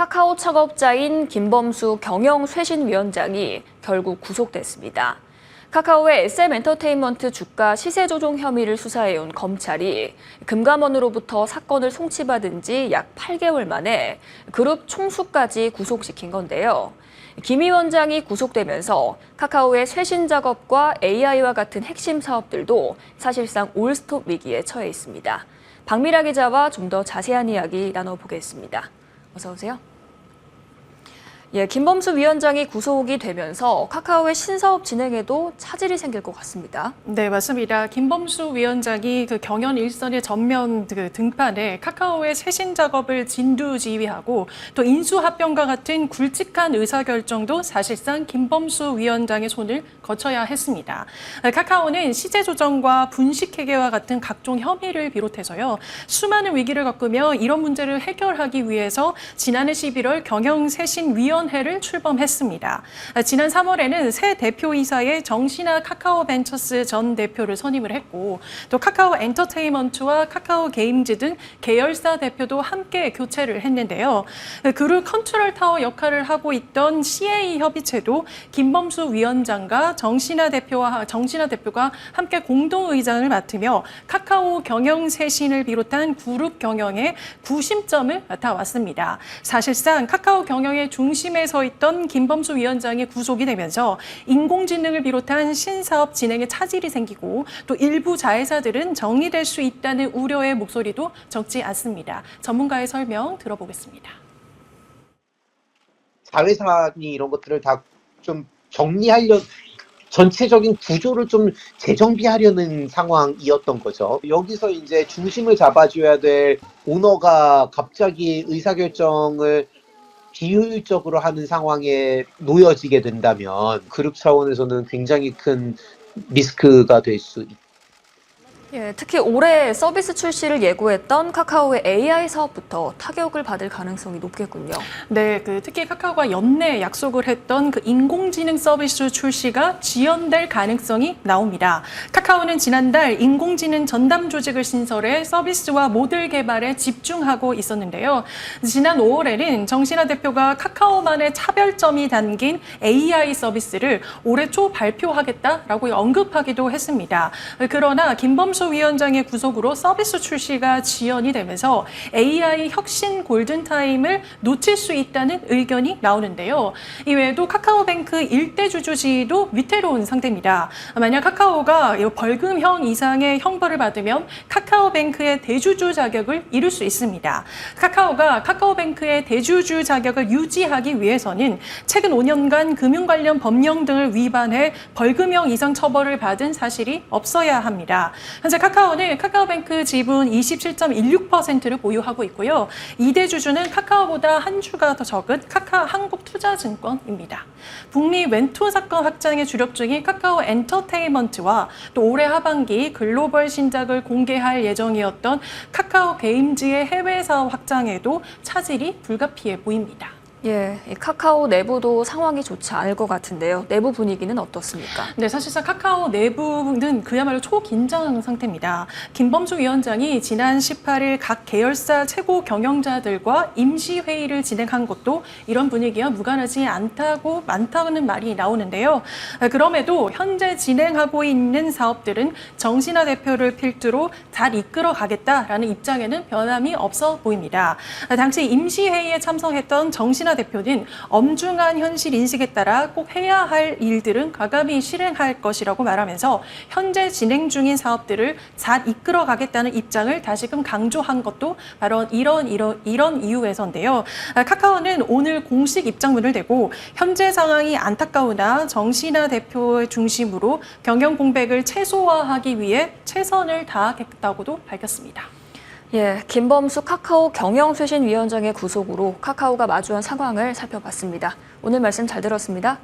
카카오 창업자인 김범수 경영쇄신위원장이 결국 구속됐습니다. 카카오의 SM엔터테인먼트 주가 시세 조종 혐의를 수사해온 검찰이 금감원으로부터 사건을 송치받은 지 약 8개월 만에 그룹 총수까지 구속시킨 건데요. 김 위원장이 구속되면서 카카오의 쇄신 작업과 AI와 같은 핵심 사업들도 사실상 올스톱 위기에 처해 있습니다. 박미라 기자와 좀 더 자세한 이야기 나눠보겠습니다. 어서 오세요. 김범수 위원장이 구속이 되면서 카카오의 신사업 진행에도 차질이 생길 것 같습니다. 네, 맞습니다. 김범수 위원장이 경연 일선의 전면 등판에 카카오의 쇄신 작업을 진두지휘하고 또 인수합병과 같은 굵직한 의사결정도 사실상 김범수 위원장의 손을 거쳐야 했습니다. 카카오는 시세 조정과 분식회계와 같은 각종 혐의를 비롯해서요, 수많은 위기를 겪으며 이런 문제를 해결하기 위해서 지난해 11월 경영쇄신위원회를 출범했습니다. 지난 3월에는 새 대표이사에 정신아 카카오벤처스 전 대표를 선임을 했고, 또 카카오 엔터테인먼트와 카카오 게임즈 등 계열사 대표도 함께 교체를 했는데요. 그룹 컨트롤 타워 역할을 하고 있던 CA 협의체도 김범수 위원장과 정신아 대표가 함께 공동의장을 맡으며 카카오 경영쇄신을 비롯한 그룹 경영에 구심점을 맡아왔습니다. 사실상 카카오 경영의 중심에 서 있던 김범수 위원장이 구속이 되면서 인공지능을 비롯한 신사업 진행에 차질이 생기고 또 일부 자회사들은 정리될 수 있다는 우려의 목소리도 적지 않습니다. 전문가의 설명 들어보겠습니다. 자회사니 이런 것들을 다 좀 전체적인 구조를 좀 재정비하려는 상황이었던 거죠. 여기서 이제 중심을 잡아줘야 될 오너가 갑자기 의사결정을 비효율적으로 하는 상황에 놓여지게 된다면 그룹 차원에서는 굉장히 큰 리스크가 될 수 있습니다. 특히 올해 서비스 출시를 예고했던 카카오의 AI 사업부터 타격을 받을 가능성이 높겠군요. 네, 특히 카카오가 연내 약속을 했던 인공지능 서비스 출시가 지연될 가능성이 나옵니다. 카카오는 지난달 인공지능 전담 조직을 신설해 서비스와 모델 개발에 집중하고 있었는데요. 지난 5월에는 정신아 대표가 카카오만의 차별점이 담긴 AI 서비스를 올해 초 발표하겠다라고 언급하기도 했습니다. 그러나 김범수 위원장의 구속으로 서비스 출시가 지연이 되면서 AI 혁신 골든타임을 놓칠 수 있다는 의견이 나오는데요. 이외에도 카카오뱅크 일대 주주지도 위태로운 상태입니다. 만약 카카오가 벌금형 이상의 형벌을 받으면 카카오뱅크의 대주주 자격을 잃을 수 있습니다. 카카오가 카카오뱅크의 대주주 자격을 유지하기 위해서는 최근 5년간 금융 관련 법령 등을 위반해 벌금형 이상 처벌을 받은 사실이 없어야 합니다. 현재 카카오는 카카오뱅크 지분 27.16%를 보유하고 있고요. 2대 주주는 카카오보다 한 주가 더 적은 한국투자증권입니다. 북미 왼투 사건 확장에 주력 중인 카카오 엔터테인먼트와 또 올해 하반기 글로벌 신작을 공개할 예정이었던 카카오 게임즈의 해외 사업 확장에도 차질이 불가피해 보입니다. 카카오 내부도 상황이 좋지 않을 것 같은데요. 내부 분위기는 어떻습니까? 네, 사실상 카카오 내부는 그야말로 초긴장 상태입니다. 김범수 위원장이 지난 18일 각 계열사 최고 경영자들과 임시회의를 진행한 것도 이런 분위기와 무관하지 많다는 말이 나오는데요. 그럼에도 현재 진행하고 있는 사업들은 정신아 대표를 필두로 잘 이끌어가겠다라는 입장에는 변함이 없어 보입니다. 당시 임시회의에 참석했던 정신아 대표는 엄중한 현실 인식에 따라 꼭 해야 할 일들은 과감히 실행할 것이라고 말하면서 현재 진행 중인 사업들을 잘 이끌어가겠다는 입장을 다시금 강조한 것도 바로 이런 이유에서인데요. 카카오는 오늘 공식 입장문을 내고 현재 상황이 안타까우나 정신아 대표의 중심으로 경영 공백을 최소화하기 위해 최선을 다하겠다고도 밝혔습니다. 김범수 카카오 경영쇄신위원장의 구속으로 카카오가 마주한 상황을 살펴봤습니다. 오늘 말씀 잘 들었습니다.